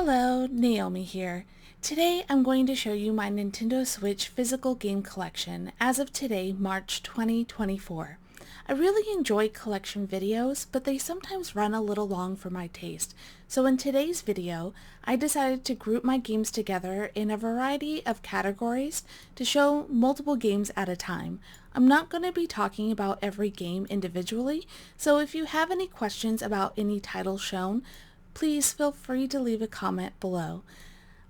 Hello, Naomi here. Today I'm going to show you my Nintendo Switch physical game collection as of today, March 2024. I really enjoy collection videos, but they sometimes run a little long for my taste. So in today's video, I decided to group my games together in a variety of categories to show multiple games at a time. I'm not going to be talking about every game individually, so if you have any questions about any title shown, please feel free to leave a comment below.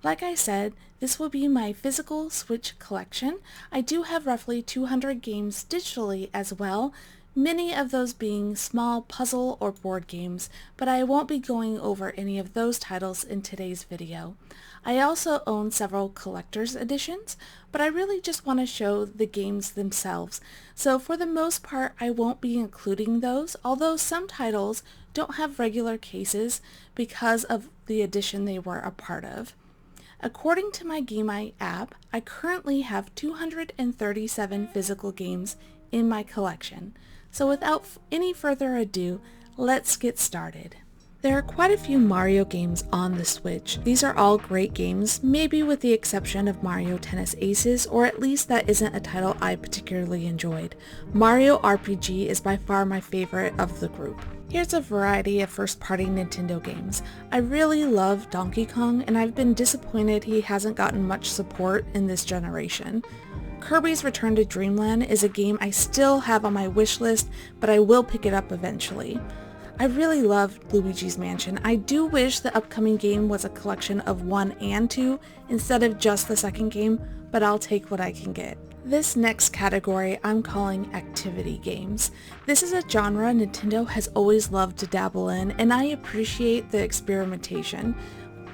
Like I said, this will be my physical Switch collection. I do have roughly 200 games digitally as well, many of those being small puzzle or board games, but I won't be going over any of those titles in today's video. I also own several collector's editions, but I really just want to show the games themselves, so for the most part I won't be including those, although some titles don't have regular cases because of the edition they were a part of. According to my GameEye app, I currently have 237 physical games in my collection. So without any further ado, let's get started. There are quite a few Mario games on the Switch. These are all great games, maybe with the exception of Mario Tennis Aces, or at least that isn't a title I particularly enjoyed. Mario RPG is by far my favorite of the group. Here's a variety of first-party Nintendo games. I really love Donkey Kong, and I've been disappointed he hasn't gotten much support in this generation. Kirby's Return to Dreamland is a game I still have on my wish list, but I will pick it up eventually. I really love Luigi's Mansion. I do wish the upcoming game was a collection of 1 and 2 instead of just the second game, but I'll take what I can get. This next category I'm calling activity games. This is a genre Nintendo has always loved to dabble in, and I appreciate the experimentation.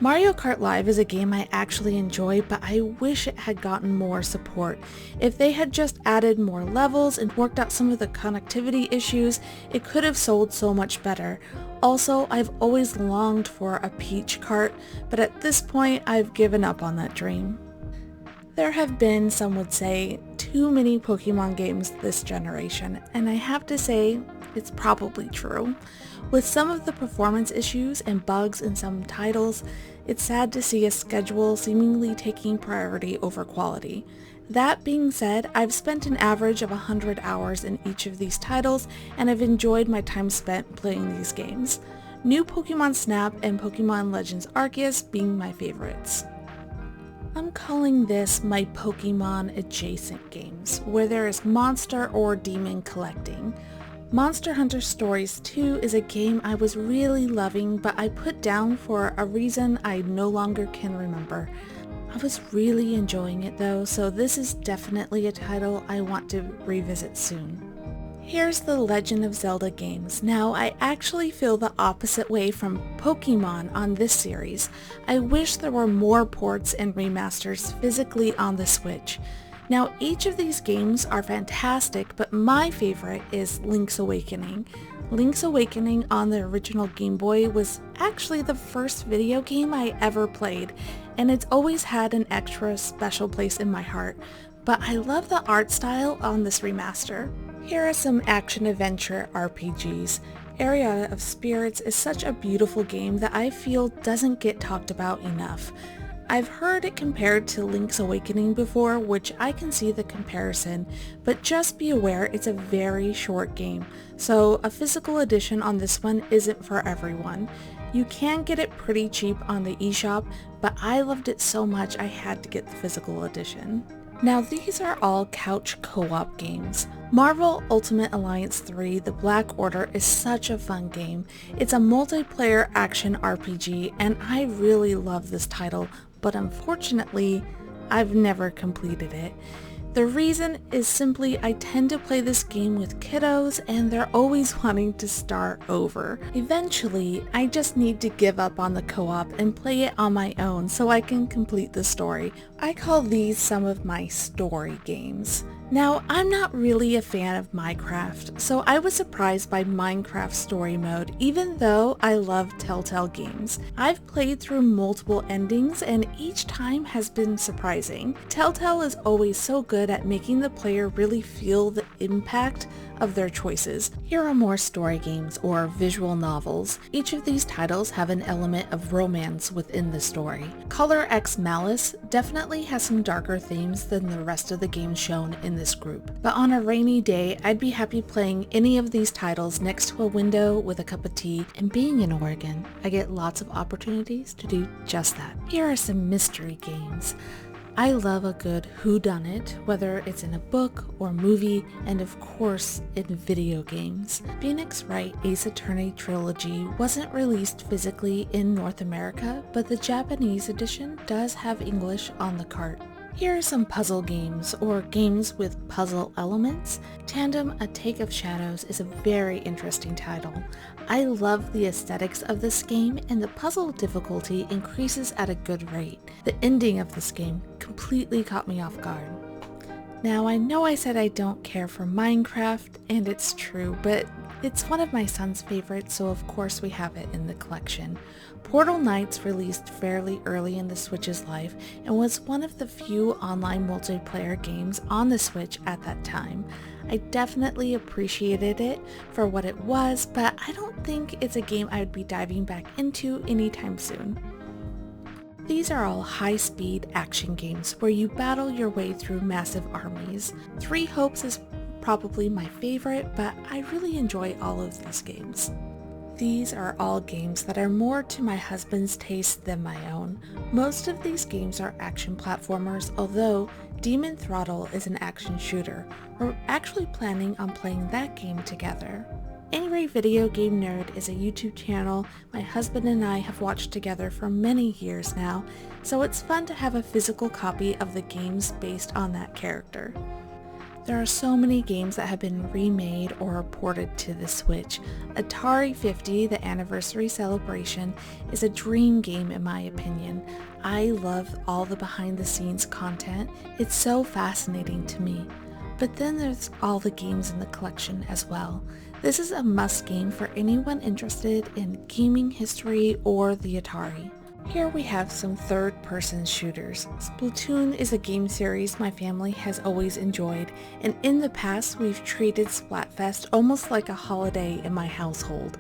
Mario Kart Live is a game I actually enjoy, but I wish it had gotten more support. If they had just added more levels and worked out some of the connectivity issues, it could have sold so much better. Also, I've always longed for a Peach Kart, but at this point I've given up on that dream. There have been, some would say, too many Pokemon games this generation, and I have to say, it's probably true. With some of the performance issues and bugs in some titles, it's sad to see a schedule seemingly taking priority over quality. That being said, I've spent an average of 100 hours in each of these titles, and I've enjoyed my time spent playing these games. New Pokemon Snap and Pokemon Legends Arceus being my favorites. I'm calling this my Pokemon adjacent games, where there is monster or demon collecting. Monster Hunter Stories 2 is a game I was really loving, but I put down for a reason I no longer can remember. I was really enjoying it though, so this is definitely a title I want to revisit soon. Here's the Legend of Zelda games. Now, I actually feel the opposite way from Pokemon on this series. I wish there were more ports and remasters physically on the Switch. Now, each of these games are fantastic, but my favorite is Link's Awakening. Link's Awakening on the original Game Boy was actually the first video game I ever played, and it's always had an extra special place in my heart. But I love the art style on this remaster. Here are some action-adventure RPGs. Area of Spirits is such a beautiful game that I feel doesn't get talked about enough. I've heard it compared to Link's Awakening before, which I can see the comparison, but just be aware it's a very short game, so a physical edition on this one isn't for everyone. You can get it pretty cheap on the eShop, but I loved it so much I had to get the physical edition. Now these are all couch co-op games. Marvel Ultimate Alliance 3 The Black Order is such a fun game. It's a multiplayer action RPG, and I really love this title, but unfortunately, I've never completed it. The reason is simply I tend to play this game with kiddos and they're always wanting to start over. Eventually, I just need to give up on the co-op and play it on my own so I can complete the story. I call these some of my story games. Now, I'm not really a fan of Minecraft, so I was surprised by Minecraft Story Mode, even though I love Telltale games. I've played through multiple endings, and each time has been surprising. Telltale is always so good at making the player really feel the impact of their choices. Here are more story games or visual novels. Each of these titles have an element of romance within the story. Color X Malice definitely has some darker themes than the rest of the games shown in this group. But on a rainy day, I'd be happy playing any of these titles next to a window with a cup of tea, and being in Oregon, I get lots of opportunities to do just that. Here are some mystery games. I love a good whodunit, whether it's in a book or movie, and of course in video games. Phoenix Wright Ace Attorney Trilogy wasn't released physically in North America, but the Japanese edition does have English on the cart. Here are some puzzle games, or games with puzzle elements. Tandem, A Take of Shadows is a very interesting title. I love the aesthetics of this game, and the puzzle difficulty increases at a good rate. The ending of this game completely caught me off guard. Now, I know I said I don't care for Minecraft, and it's true, but it's one of my son's favorites, so of course we have it in the collection. Portal Knights released fairly early in the Switch's life and was one of the few online multiplayer games on the Switch at that time. I definitely appreciated it for what it was, but I don't think it's a game I would be diving back into anytime soon. These are all high-speed action games where you battle your way through massive armies. Three Hopes is probably my favorite, but I really enjoy all of these games. These are all games that are more to my husband's taste than my own. Most of these games are action platformers, although Demon Throttle is an action shooter. We're actually planning on playing that game together. Angry Video Game Nerd is a YouTube channel my husband and I have watched together for many years now, so it's fun to have a physical copy of the games based on that character. There are so many games that have been remade or ported to the Switch. Atari 50, the anniversary celebration, is a dream game in my opinion. I love all the behind the scenes content. It's so fascinating to me. But then there's all the games in the collection as well. This is a must game for anyone interested in gaming history or the Atari. Here we have some third-person shooters. Splatoon is a game series my family has always enjoyed, and in the past we've treated Splatfest almost like a holiday in my household.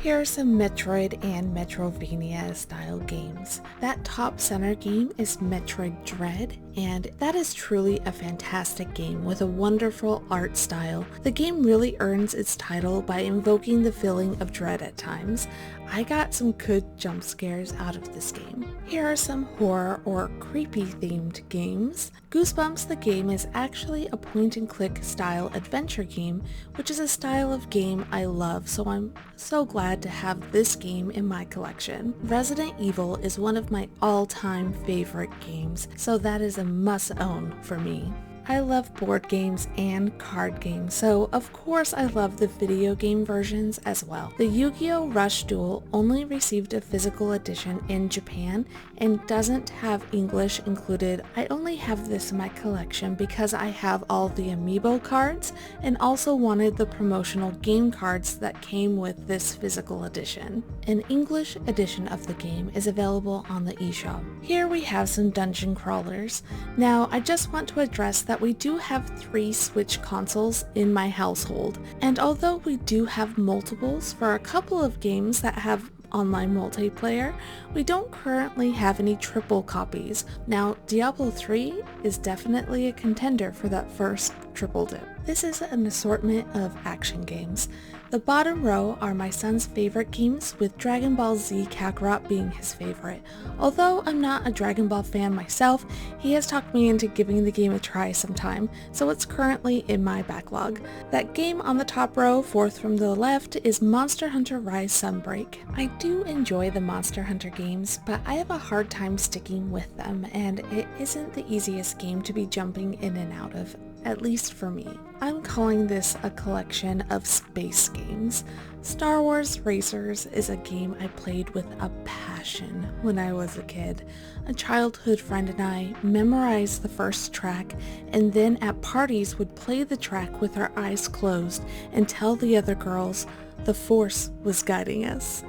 Here are some Metroid and Metrovania style games. That top center game is Metroid Dread, and that is truly a fantastic game with a wonderful art style. The game really earns its title by invoking the feeling of dread at times. I got some good jump scares out of this game. Here are some horror or creepy themed games. Goosebumps the game is actually a point and click style adventure game, which is a style of game I love, so I'm so glad to have this game in my collection. Resident Evil is one of my all-time favorite games, so that is a must-own for me. I love board games and card games, so of course I love the video game versions as well. The YuGiOh Rush Duel only received a physical edition in Japan and doesn't have English included. I only have this in my collection because I have all the amiibo cards and also wanted the promotional game cards that came with this physical edition. An English edition of the game is available on the eShop. Here we have some dungeon crawlers. Now I just want to address that we do have 3 Switch consoles in my household, and although we do have multiples for a couple of games that have online multiplayer, we don't currently have any triple copies. Now, Diablo 3 is definitely a contender for that first triple dip. This is an assortment of action games. The bottom row are my son's favorite games, with Dragon Ball Z Kakarot being his favorite. Although I'm not a Dragon Ball fan myself, he has talked me into giving the game a try sometime, so it's currently in my backlog. That game on the top row, fourth from the left, is Monster Hunter Rise Sunbreak. I do enjoy the Monster Hunter games, but I have a hard time sticking with them, and it isn't the easiest game to be jumping in and out of. at least for me. I'm calling this a collection of space games. Star Wars Racers is a game I played with a passion when I was a kid. A childhood friend and I memorized the first track and then at parties would play the track with our eyes closed and tell the other girls the Force was guiding us.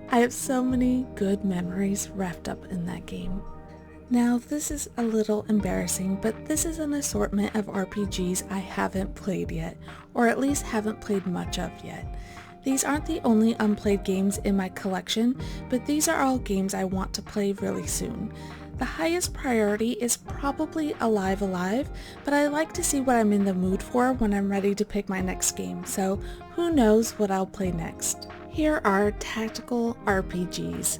I have so many good memories wrapped up in that game. Now this is a little embarrassing, but this is an assortment of RPGs I haven't played yet, or at least haven't played much of yet. These aren't the only unplayed games in my collection, but these are all games I want to play really soon. The highest priority is probably Alive Alive, but I like to see what I'm in the mood for when I'm ready to pick my next game, so who knows what I'll play next. Here are tactical RPGs.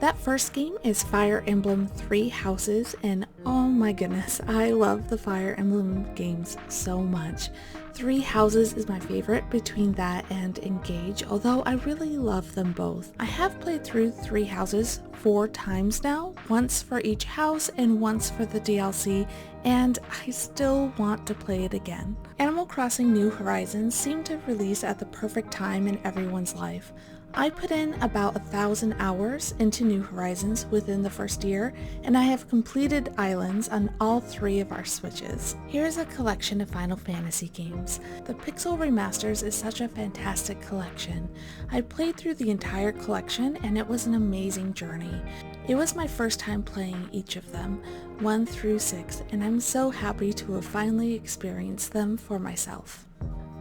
That first game is Fire Emblem Three Houses, and oh my goodness, I love the Fire Emblem games so much. Three Houses is my favorite between that and Engage, although I really love them both. I have played through Three Houses 4 times now, once for each house and once for the DLC, and I still want to play it again. Animal Crossing New Horizons seemed to release at the perfect time in everyone's life. I put in about 1,000 hours into New Horizons within the first year, and I have completed islands on all 3 of our Switches. Here's a collection of Final Fantasy games. The Pixel Remasters is such a fantastic collection. I played through the entire collection and it was an amazing journey. It was my first time playing each of them, 1 through 6, and I'm so happy to have finally experienced them for myself.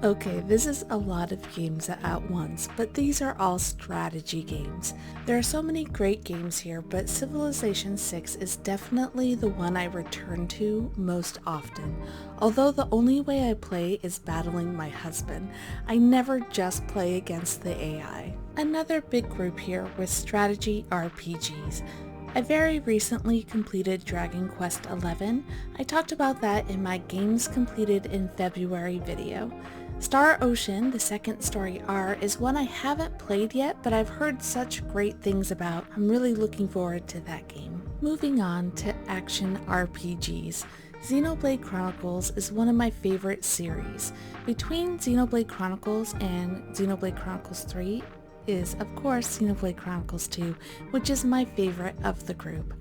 Okay, this is a lot of games at once, but these are all strategy games. There are so many great games here, but Civilization 6 is definitely the one I return to most often. Although the only way I play is battling my husband, I never just play against the AI. Another big group here was strategy RPGs. I very recently completed Dragon Quest XI. I talked about that in my Games Completed in February video. Star Ocean, the second story R, is one I haven't played yet, but I've heard such great things about. I'm really looking forward to that game. Moving on to action RPGs. Xenoblade Chronicles is one of my favorite series. Between Xenoblade Chronicles and Xenoblade Chronicles 3 is, of course, Xenoblade Chronicles 2, which is my favorite of the group.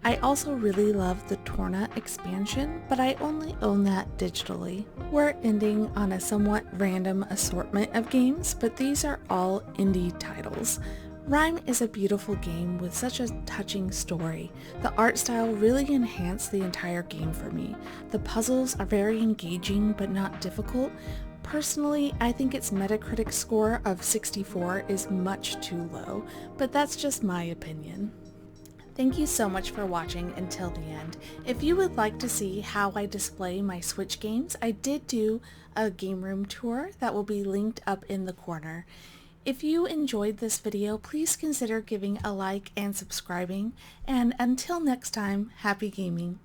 I also really love the Torna expansion, but I only own that digitally. We're ending on a somewhat random assortment of games, but these are all indie titles. Rime is a beautiful game with such a touching story. The art style really enhanced the entire game for me. The puzzles are very engaging but not difficult. Personally, I think its Metacritic score of 64 is much too low, but that's just my opinion. Thank you so much for watching until the end. If you would like to see how I display my Switch games, I did do a game room tour that will be linked up in the corner. If you enjoyed this video, please consider giving a like and subscribing, and until next time, happy gaming.